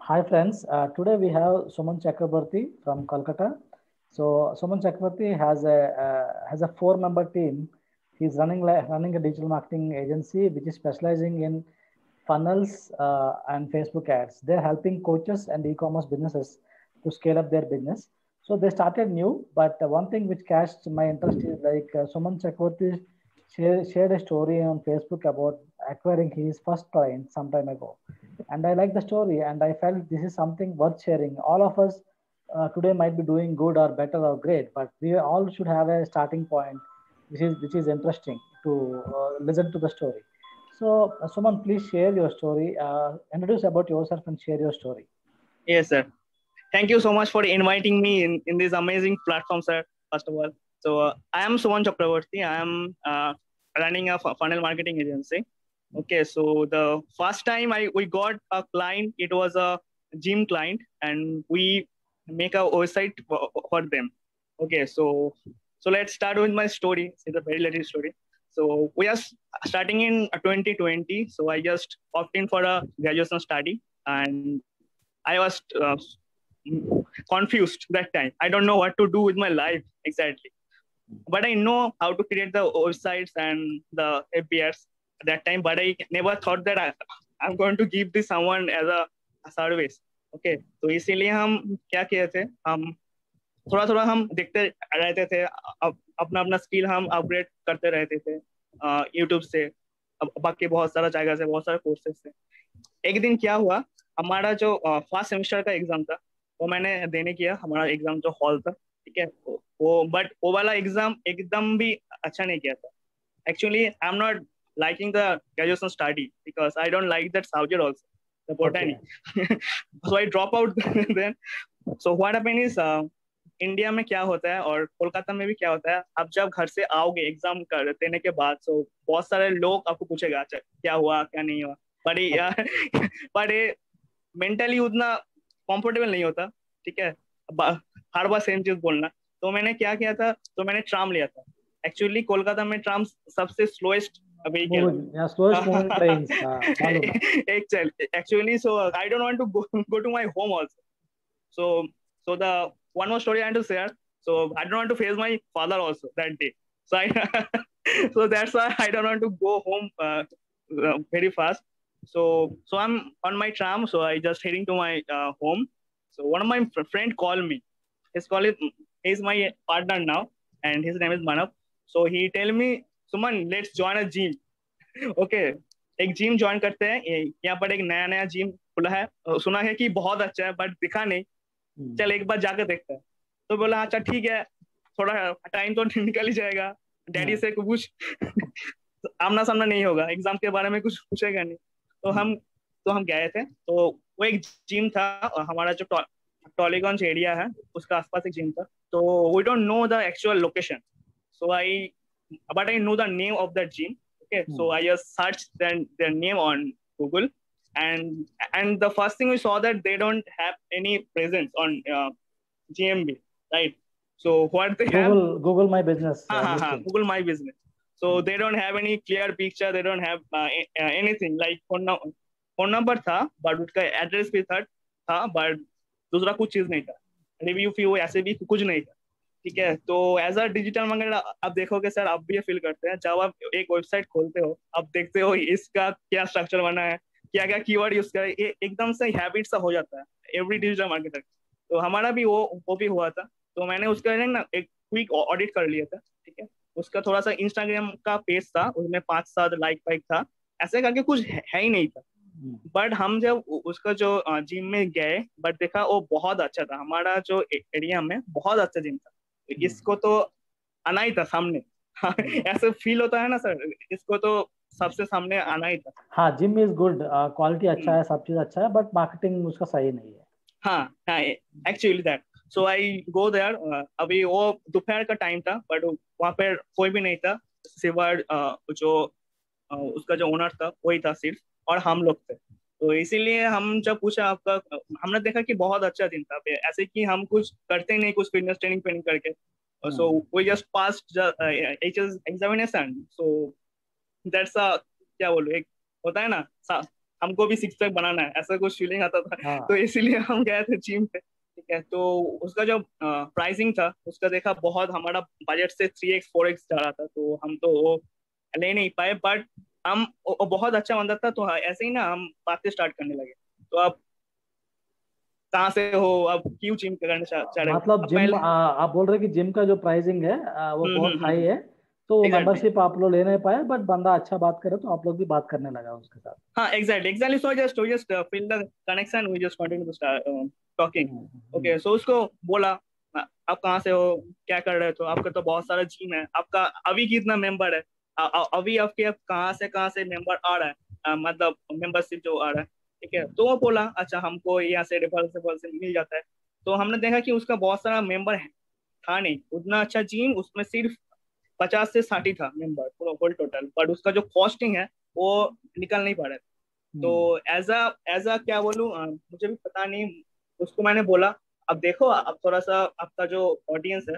Hi friends, today we have Suman Chakrabarti from Kolkata. So Suman Chakrabarti has a four-member team. He's running a digital marketing agency which is specializing in funnels and Facebook ads. They're helping coaches and e-commerce businesses to scale up their business. So they started new, but one thing which catched my interest is like Suman Chakrabarti shared a story on Facebook about acquiring his first client some time ago, and I like the story, and I felt this is something worth sharing. All of us today might be doing good or better or great, but we all should have a starting point, which is interesting to listen to the story. So, Suman, please share your story. Introduce about yourself and share your story. Yes, sir. Thank you so much for inviting me in this amazing platform, sir. First of all, I am Suman Chakravarti. I am running a funnel marketing agency. Okay, so the first time we got a client, it was a gym client, and we make a website for them. Okay, so let's start with my story. It's a very little story. So we are starting in 2020. So I just opted in for a graduation study, and I was confused that time. I don't know what to do with my life exactly, but I know how to create the websites and the APIs at that time. But I never thought that I'm going to give this someone as a service. Okay, तो इसीलिए हम क्या किए थे, हम थोड़ा थोड़ा हम देखते रहते थे, अपना अपना स्किल हम अपग्रेड करते रहते थे यूट्यूब से, बाकी बहुत सारा जगह से, बहुत सारे कोर्सेज से। एक दिन क्या हुआ, हमारा जो फर्स्ट सेमेस्टर का एग्जाम था वो मैंने देने किया, हमारा एग्जाम जो हॉल था, ठीक है, बट वो वाला एग्जाम एकदम भी अच्छा नहीं किया था। Actually I am not liking the graduation study because I don't like that subject also, the Okay. botany. So I drop out then. So what happened is, India में क्या होता है और कोलकाता में भी क्या होता है, आप जब घर से आओगे एग्जाम कर देने के बाद, तो बहुत सारे लोग आपको पूछेगा अच्छा क्या हुआ क्या नहीं हुआ, पर Okay. यार पर ये मेंटली उतना कंफर्टेबल नहीं होता, ठीक है, हर बार सेम चीज बोलना। तो मैंने क्या किया था, तो मैंने ट्राम लिया था। एक्चुअली कोलकाता में ट्राम सबसे slowest vehicle Moving, yeah, slowest moving trains. मालूम है. है actually. So I don't want to go to my home also. So, so the one more story I want to share. So I don't want to face my father also that day. So so that's why I don't want to go home very fast. So I'm on my tram. So I just heading to my home. So one of my friend called me. His call is he's my partner now, and his name is Manav. So he tell me, Suman, let's join a gym. Okay, एक gym join करते हैं, यहाँ पर एक नया नया gym खुला है, सुना है कि बहुत अच्छा है बट दिखा नहीं, चल एक बार जाकर देखते हैं। तो बोला अच्छा ठीक है, थोड़ा टाइम तो निकल ही जाएगा, डैडी से कुछ आमना सामना नहीं होगा, एग्जाम के बारे में कुछ पूछेगा नहीं। तो हम गए थे, तो वो एक जिम था, और हमारा जो टॉलीगंज एरिया है उसका आसपास एक जिम था। तो we don't know the actual location, so I but I know the name of that gym. Okay, so I just searched their name on Google, and the first thing we saw that they don't have any presence on GMB, right? So what they have, Google My Business listing. Google My Business. So they don't have any clear picture, they don't have anything like phone number था, but उसका address भी था, but दूसरा कुछ चीज नहीं था, review view ऐसे भी कुछ नहीं था, ठीक है। तो एज अ डिजिटल मार्केटर आप देखोगे सर, आप भी ये फील करते हैं जब आप एक वेबसाइट खोलते हो, आप देखते हो इसका क्या स्ट्रक्चर बना है, क्या क्या कीवर्ड यूज करे, एकदम से हैबिट सा हो जाता है एवरी डिजिटल मार्केटर। तो हमारा भी वो भी हुआ था। तो मैंने उसका ना एक क्विक ऑडिट कर लिया था, ठीक है। उसका थोड़ा सा इंस्टाग्राम का पेज था, उसमें 5-7 लाइक वाइक था, ऐसे करके कुछ है ही नहीं था। बट हम जब उसका जो जिम में गए, बट देखा वो बहुत अच्छा था, हमारा जो एरिया में बहुत अच्छा जिम था। इसको तो आना ही था सामने। ऐसे फील होता है ना सर, इसको तो सबसे सामने आना ही था। हाँ, जिम इज गुड, क्वालिटी अच्छा है, सब चीज अच्छा है, बट मार्केटिंग उसका सही नहीं है. हाँ, actually that. So I go there, अभी वो दोपहर का टाइम था, बट वहाँ पे कोई भी नहीं था, सिवाय जो उसका जो ओनर था वही था सिर्फ, और हम लोग थे। तो इसीलिए हम जब पूछा आपका, हमने देखा कि बहुत अच्छा दिन था, ऐसे कि हम कुछ करते नहीं, कुछ फिटनेस ट्रेनिंग पेनिंग करके। So we just passed HS examination. So that's a, क्या बोलूं, एक होता है ना हमको भी सिक्स पैक बनाना है, ऐसा कुछ फीलिंग आता था। हाँ तो इसीलिए हम गए थे जिम पे, ठीक है। तो उसका जो प्राइसिंग था उसका देखा, बहुत हमारा बजट से 3x 4x जा रहा था, तो हम तो वो ले नहीं पाए। बट हम वो बहुत अच्छा बंदा था, तो ऐसे ही ना हम बातें स्टार्ट करने लगे। तो आप कहाँ से हो, आप क्यों जिम करना चाह रहे हो, मतलब अब जिम पहले। आप बोल रहे कि जिम का जो प्राइसिंग है वो बहुत हाई है, तो एग्जैक्टली। मेंबरशिप आप लोग ले नहीं पाए, बट बंदा अच्छा बात करे तो आप लोग भी बात करने लगा उसके साथ। हाँ, exactly. So just feel the connection, we just continue to talking. Hmm. Okay, so उसको बोला, आप कहाँ से हो, क्या कर रहे हो, तो आपका तो बहुत सारा जिम है, आपका अभी कितना मेंबर है, अभी आपके कहाँ से मेंबर आ रहा है, मतलब मेंबरशिप जो आ रहा है, ठीक है। तो वो बोला अच्छा हमको यहाँ से रेफरल से मिल जाता है। तो हमने देखा कि उसका बहुत सारा मेंबर है, था नहीं उतना अच्छा जिम, उसमें सिर्फ 50 से 60 था मेंबर पूरा होल टोटल, बट उसका जो कॉस्टिंग है वो निकल नहीं पा रहा है। हम्म। तो एज अ क्या बोलूं, मुझे भी पता नहीं। उसको मैंने बोला अब देखो, अब थोड़ा सा आपका जो ऑडियंस है,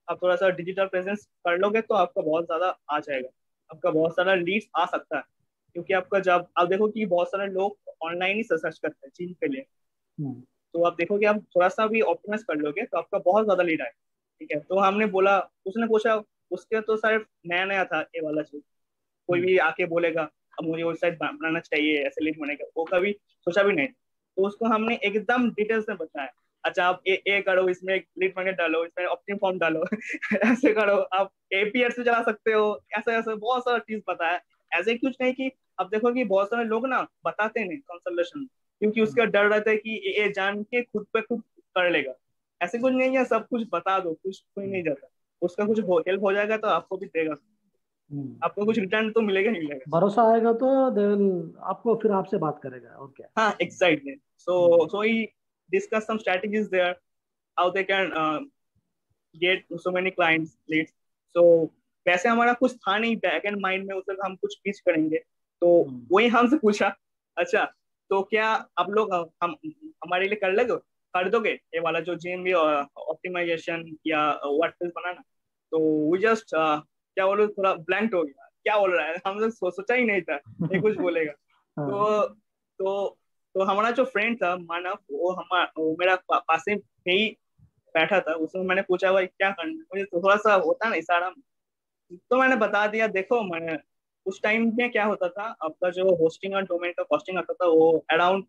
आप थोड़ा सा डिजिटल प्रेजेंस कर लोगे तो आपका बहुत ज्यादा आ जाएगा, आपका बहुत सारा लीड्स आ सकता है। क्योंकि आपका जब आप देखो कि बहुत सारे लोग ऑनलाइन ही सर्च करते हैं जिम के लिए, हम्म। तो आप देखोगे आप थोड़ा सा भी ऑप्टिमाइज कर लोगे तो आपका बहुत ज्यादा लीड आएगा, ठीक है। तो हमने बोला, उसने पूछा, उसके तो सिर्फ नया नया था ये वाला चीज, कोई हम्म। भी आके बोलेगा अब मुझे वेबसाइट बनाना चाहिए ऐसे लीड बनेगा, वो कभी सोचा भी नहीं। तो उसको हमने एकदम डिटेल्स में बताया, अच्छा आप ये करो, इसमें लीड मैग्नेट डालो, इसमें ऑप्टिम फॉर्म डालो ऐसे करो, आप एपीआर से चला सकते हो, ऐसे ऐसे बहुत सारा चीज बताया। ऐसे कुछ नहीं कि अब देखो कि बहुत सारे लोग ना बताते नहीं कंसल्टेशन, क्योंकि हम्म। उसका डर रहता है कि ये जान के खुद पे खुद कर लेगा। ऐसे कुछ नहीं है, सब कुछ बता दो, कुछ कोई नहीं जाता, उसका कुछ हेल्प हो जाएगा तो आपको भी देगा, हम्म। आपको कुछ रिटर्न तो मिलेगा ही मिलेगा। भरोसा आएगा तो दे विल आपको फिर आपसे बात करेगा, और क्या। हाँ, exactly. Hmm. So he discussed some strategies there, how they can get so many clients leads. So वैसे हमारा कुछ था नहीं बैक एंड माइंड में उसे हम कुछ पिच करेंगे, तो हम्म। वही हमसे पूछा, अच्छा तो क्या आप लोग हम हमारे लिए कर दोगे ये वाला जो जीएमवी ऑप्टिमाइजेशन या वर्डप्रेस बनाना। तो वो जस्ट क्या बोलो, थोड़ा ब्लैंक हो गया, क्या बोल रहा है, हम लोग सोचा ही नहीं था ये कुछ बोलेगा। हाँ। तो तो तो हमारा जो फ्रेंड था मानव, वो मेरा पास में ही बैठा था, उसमें मैंने पूछा भाई क्या करना है? मुझे तो थोड़ा सा होता ना इशारा, तो मैंने बता दिया देखो मैंने उस टाइम में क्या होता था, आपका जो होस्टिंग और डोमेन का कॉस्टिंग आता था वो अराउंड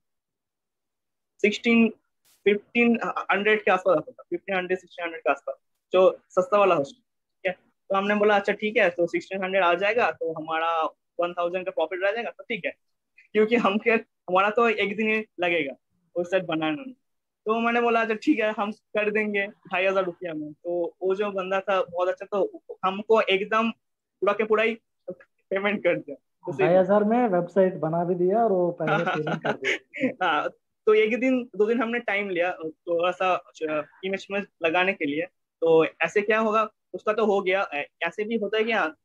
1500 के आसपास आता था, 1500 1600 के आसपास, जो सस्ता वाला होस्ट, ठीक है। तो हमने बोला अच्छा ठीक है, तो 1600 आ जाएगा तो हमारा 1000 का प्रॉफिट रह जाएगा, तो ठीक है। क्योंकि हमारा तो एक दिन ही लगेगा उस सेट बनाने में। तो मैंने बोला अच्छा ठीक है, हम कर देंगे 2500 रुपया में। तो वो जो बंदा था बहुत अच्छा, तो हमको एकदम पूरा के पूरा ही पेमेंट कर दिया उसी ढाई दिन। हजार में वेबसाइट बना भी दिया और वो पहले पेमेंट कर दिया। हाँ, तो एक दिन 2 दिन हमने टाइम लिया थोड़ा सा इमेज में लगाने के लिए। तो ऐसे क्या होगा, उसका तो हो गया। ऐसे भी होता है कि हाँ,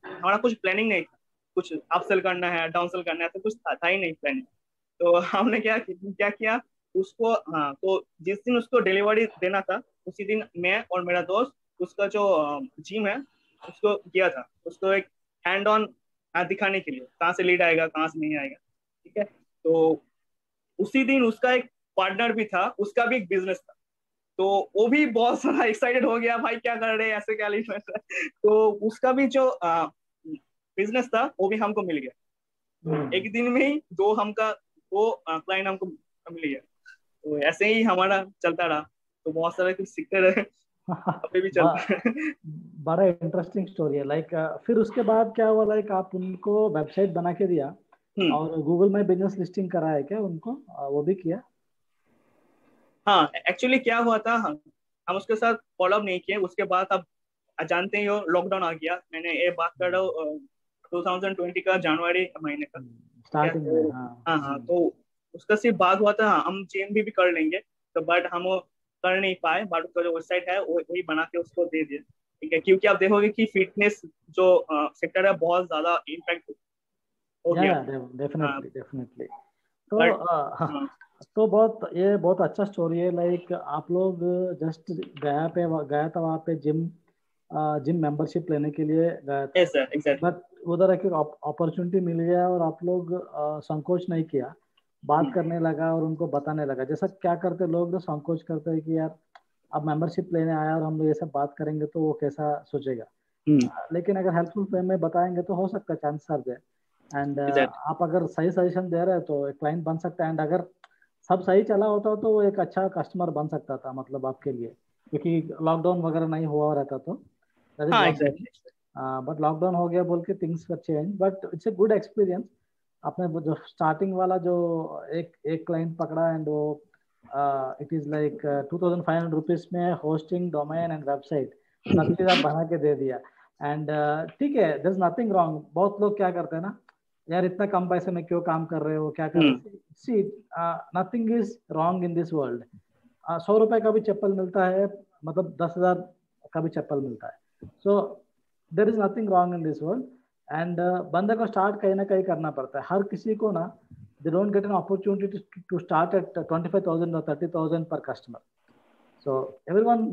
हमारा कुछ प्लानिंग नहीं था, कुछ अपसेल करना है डाउनसेल करना है, ऐसा कुछ था ही नहीं प्लानिंग। तो हमने क्या किया उसको, हाँ, तो जिस दिन उसको डिलीवरी देना था उसी दिन मैं और मेरा दोस्त उसका जो जिम है उसको किया था, उसको एक हैंड ऑन दिखाने के लिए कहाँ से लीड आएगा कहाँ से नहीं आएगा, ठीक है। तो उसी दिन उसका एक पार्टनर भी था, उसका भी एक बिजनेस था। तो वो भी बहुत सारा एक्साइटेड हो गया, भाई क्या कर रहे हैं, ऐसे क्या लीड है। तो उसका भी जो बिजनेस था वो भी हमको मिल गया। तो हम्म। एक दिन में ही दो क्लाइंट हमको मिल गया। तो ऐसे ही हमारा चलता रहा, तो बहुत सारे कुछ सीखते रहे, अभी भी चलता बा- है। बड़ा इंटरेस्टिंग स्टोरी है, लाइक फिर उसके बाद क्या हुआ, लाइक आप उनको वेबसाइट बना के दिया हम्म। और गूगल में बिजनेस लिस्टिंग कराया क्या उनको, वो भी किया। हाँ, एक्चुअली क्या हुआ था, हम उसके साथ फॉलो अप नहीं किए उसके बाद। अब जानते ही हो लॉकडाउन आ गया, मैंने ये बात कर रहा हूँ 2020 का जनवरी महीने का, ठीक है। स्टार्टिंग में, तो हाँ। हाँ हाँ, तो उसका सिर्फ बात हुआ था, हाँ, हम जेएमबी भी कर लेंगे, तो बट हम वो कर नहीं पाए, बट उसका जो वेबसाइट है वो वही बना के उसको दे दिए, ठीक है। क्योंकि आप देखोगे कि फिटनेस जो सेक्टर है बहुत ज्यादा इम्पैक्ट हो या गया। या हाँ, डेफिनेटली डेफिनेटली। तो बट हाँ। तो बहुत ये बहुत अच्छा स्टोरी है, लाइक आप लोग जस्ट गया था वहाँ पे जिम, जिम मेंबरशिप लेने के लिए गया था, यस सर, एग्जैक्टली। बट उधर एक अपॉर्चुनिटी मिल गया और आप लोग संकोच नहीं किया, बात करने लगा और उनको बताने लगा। जैसा क्या करते लोग तो संकोच करते हैं कि यार अब मेंबरशिप लेने आया और हम लोग ये सब बात करेंगे तो वो कैसा सोचेगा। लेकिन अगर हेल्पफुल वे में बताएंगे तो हो सकता है chance are there. And exactly. आप अगर सही सजेशन दे रहे हैं तो एक क्लाइंट बन सकता है। एंड अगर सब सही चला होता तो वो एक अच्छा कस्टमर बन सकता था, मतलब आपके लिए, क्योंकि लॉकडाउन वगैरह नहीं हुआ रहता तो दैट इज हाँ, what that. Exactly. But lockdown हो गया बोल के things were change, but it's a good experience. आपने जो स्टार्टिंग वाला जो एक एक क्लाइंट पकड़ा एंड वो इट इज लाइक 2500 रुपीज में होस्टिंग, डोमेन एंड वेबसाइट सब चीज आप बना के दे दिया। एंड ठीक है, देयर इज नथिंग रॉन्ग। बहुत लोग क्या करते हैं ना, यार इतना कम पैसे में क्यों काम कर रहे हो, क्या कर रहे हो। See, nothing is wrong in this world. 100 रुपए का भी चप्पल मिलता है, मतलब 10,000 का भी चप्पल मिलता है। So there is nothing wrong in this world. And बंदे को स्टार्ट कहीं ना कहीं करना पड़ता है। हर किसी को ना, they don't get an opportunity to start at 25,000 और 30,000 पर कस्टमर। सो एवरीवन,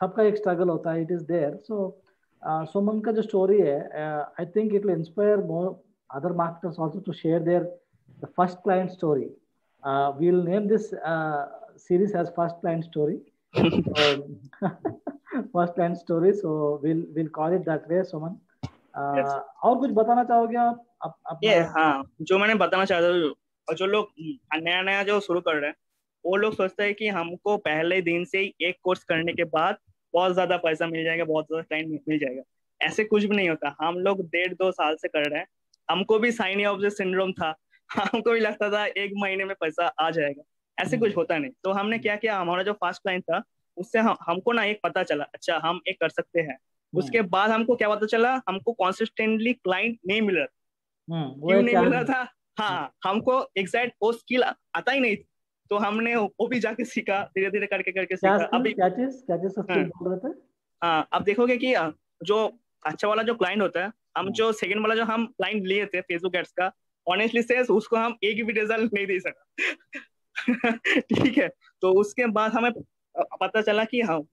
सबका एक स्ट्रगल होता है, it is there. So Suman का जो स्टोरी है, I think it will inspire more other marketers also to share their the first client story. We will name this series as first client story. First client story, so will call it that way. Suman, yes. और कुछ बताना चाहोगे आप अपना? ये हाँ, जो मैंने बताना चाहता हूँ, और जो लोग नया नया जो शुरू कर रहे हैं, वो लोग सोचते हैं कि हमको पहले दिन से ही एक कोर्स करने के बाद बहुत ज्यादा पैसा मिल जाएगा, बहुत ज्यादा टाइम मिल जाएगा। ऐसे कुछ भी नहीं होता। हम लोग 1.5-2 साल से कर रहे हैं। हमको भी साइन ऑफ द सिंड्रोम था। हमको भी लगता था 1 महीने में पैसा आ जाएगा। ऐसे कुछ होता नहीं। तो हमने क्या किया, हमारा जो फर्स्ट क्लाइंट था उससे हमको ना एक पता चला, अच्छा हम एक कर सकते हैं। उसके बाद हमको क्या पता चला, हमको कॉन्सिस्टेंटली क्लाइंट नहीं मिल रहा। वो क्यों एक नहीं मिल रहा था? हाँ, हमको एग्जैक्ट वो स्किल आता ही नहीं था। तो हमने वो भी जाके सीखा, धीरे धीरे करके करके क्या सीखा स्किल, अभी। क्या चीज का हाँ, स्किल बोल रहे थे? हाँ, अब देखोगे कि जो अच्छा वाला जो क्लाइंट होता है, हम हाँ, जो सेकंड वाला जो हम क्लाइंट लिए थे फेसबुक एड्स का, ऑनेस्टली से उसको हम एक भी रिजल्ट नहीं दे सका। ठीक है। तो उसके बाद हमें पता चला कि हम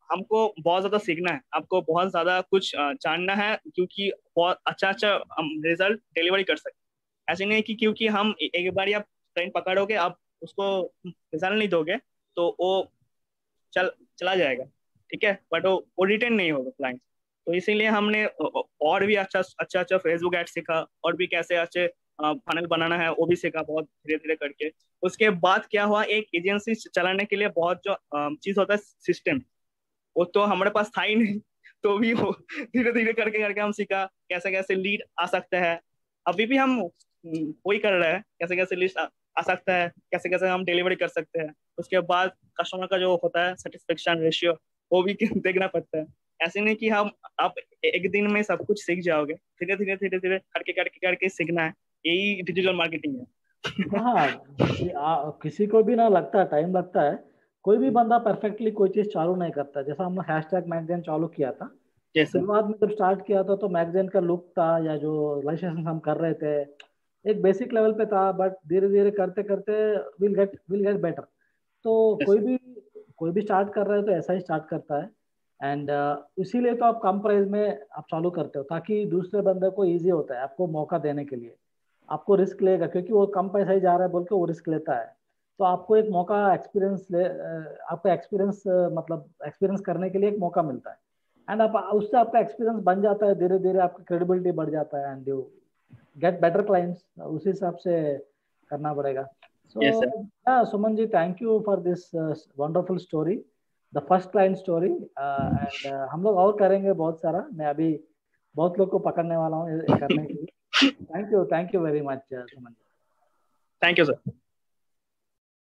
हमको बहुत ज्यादा सीखना है, आपको बहुत ज्यादा कुछ जानना है, क्योंकि बहुत अच्छा अच्छा रिजल्ट डिलीवरी कर सकते। ऐसे नहीं कि क्योंकि हम एक बार आप क्लाइंट पकड़ोगे, आप उसको रिजल्ट नहीं दोगे तो वो चल चला जाएगा। ठीक है, बट वो रिटेन नहीं होगा क्लाइंट। तो इसीलिए हमने और भी अच्छा अच्छा अच्छा फेसबुक एड सीखा, और भी कैसे अच्छे फनल बनाना है वो भी सीखा, बहुत धीरे धीरे करके। उसके बाद क्या हुआ, एक एजेंसी चलाने के लिए बहुत जो चीज होता है सिस्टम, वो तो हमारे पास था ही नहीं। तो भी वो धीरे धीरे करके करके हम सीखा कैसे कैसे लीड आ सकता है। अभी भी हम वही कर रहे हैं, कैसे कैसे लीड आ सकता है, कैसे कैसे हम डिलीवरी कर सकते हैं। उसके बाद कस्टमर का जो होता है सेटिस्फेक्शन रेशियो, वो भी देखना पड़ता है। ऐसे नहीं कि हम आप एक दिन में सब कुछ सीख जाओगे, धीरे धीरे धीरे धीरे करके करके करके सीखना है। यही डिजिटल मार्केटिंग है। हाँ, किसी को भी ना लगता है, टाइम लगता है। कोई भी बंदा परफेक्टली कोई चीज चालू नहीं करता। जैसा हमने हैशटैग मैगजीन चालू किया था, जैसा। शुरुआत में जब स्टार्ट किया था तो मैगजीन का लुक था या जो रजिस्ट्रेशन हम कर रहे थे एक बेसिक लेवल पे था, बट धीरे धीरे करते करते विल गेट बेटर। तो कोई भी स्टार्ट कर रहे हो तो ऐसा ही स्टार्ट करता है। एंड इसीलिए तो आप कम प्राइस में आप चालू करते हो, ताकि दूसरे बंदे को इजी होता है आपको मौका देने के लिए। आपको रिस्क लेगा क्योंकि वो कम पैसा ही जा रहा है बोल के वो रिस्क लेता है। तो आपको एक मौका, आपको एक्सपीरियंस, मतलब एक्सपीरियंस करने के लिए एक मौका मिलता है। एंड आप उससे आपका एक्सपीरियंस बन जाता है, धीरे धीरे आपका क्रेडिबिलिटी बढ़ जाता है and you get better clients. उसी हिसाब से करना पड़ेगा। So yes sir. Suman ji, thank you for this wonderful story, the first client story. And हम लोग और करेंगे बहुत सारा। मैं अभी बहुत लोग को पकड़ने वाला हूँ ये करने के लिए। Thank you very much Suman ji. Thank you sir.